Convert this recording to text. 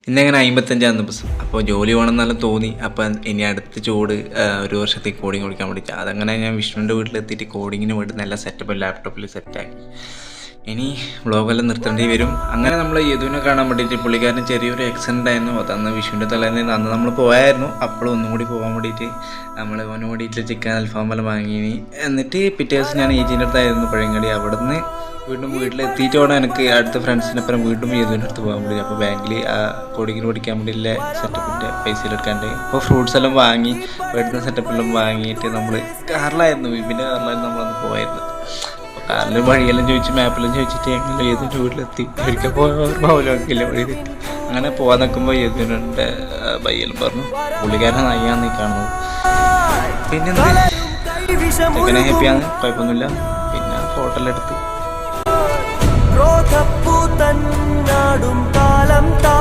ഇന്നെങ്ങനെ 55-ാം ദിവസം. അപ്പോൾ ജോലി വേണമെന്നെല്ലാം തോന്നി. അപ്പം ഇനി അടുത്ത ചൂട് ഒരു വർഷത്തേക്ക് കോഡിങ് പഠിക്കാൻ പഠിച്ചു. അതങ്ങനെ ഞാൻ വിഷ്ണുവിൻ്റെ വീട്ടിലെത്തിയിട്ട് കോഡിങ്ങിന് വേണ്ടി നല്ല സെറ്റപ്പ് ലാപ്ടോപ്പിൽ സെറ്റാക്കി. ഇനി വ്ളോഗെല്ലാം നിർത്തേണ്ടി വരും. അങ്ങനെ നമ്മൾ യദുവിനെ കാണാൻ വേണ്ടിയിട്ട് പുള്ളിക്കാരന് ചെറിയൊരു ആക്സിഡൻ്റ് ആയിരുന്നു. അതന്ന് വിഷുവിൻ്റെ തലേന്ന് അന്ന് നമ്മൾ പോയായിരുന്നു. അപ്പോഴും ഒന്നും കൂടി പോകാൻ വേണ്ടിയിട്ട് നമ്മൾ ഓന് വേണ്ടിയിട്ട് ചിക്കൻ അൽഫാമെല്ലാം വാങ്ങി. എന്നിട്ട് പിറ്റേ ദിവസം ഞാൻ ഏജീൻ്റെ അടുത്തായിരുന്നു പഴയങ്ങാടി. അവിടെ നിന്ന് വീണ്ടും വീട്ടിലെത്തിയിട്ടോടെ എനിക്ക് അടുത്ത ഫ്രണ്ട്സിനൊപ്പം വീണ്ടും യദുവിൻ്റെ അടുത്ത് പോകാൻ വേണ്ടി. അപ്പോൾ ബാങ്കിൽ ആ കോഡിങ്ങിന് പഠിക്കാൻ വേണ്ടിയുള്ള സെറ്റപ്പിൻ്റെ പൈസ എടുക്കാണ്ട് അപ്പോൾ ഫ്രൂട്ട്സ് എല്ലാം വാങ്ങി വീട്ടിൽ സെറ്റപ്പെല്ലാം വാങ്ങിയിട്ട് നമ്മൾ കാറിലായിരുന്നു, വിപിൻ്റെ കാറിലായിരുന്നു നമ്മളന്ന് പോയത്. അപ്പോൾ കാറിൽ വഴിയെല്ലാം ചോദിച്ച് മാപ്പെല്ലാം ചോദിച്ചിട്ട് എങ്ങനെ യദുവിൻ്റെ വീട്ടിലെത്തി. ഒരിക്കൽ പോകില്ല വഴി തെറ്റി. അങ്ങനെ പോകാൻ നിൽക്കുമ്പോൾ യദുവിൻ്റെ ബയ്യെല്ലാം പറഞ്ഞു പുള്ളിക്കാരനെ നയ്യാന്ന് നീ കാണുന്നത്. പിന്നെ എങ്ങനെ ഹാപ്പിയാണ്, കുഴപ്പമൊന്നുമില്ല. പിന്നെ ഫോട്ടോ എല്ലാം എടുത്ത് ക്രോധപ്പൂ തന്നാടും കാലം താ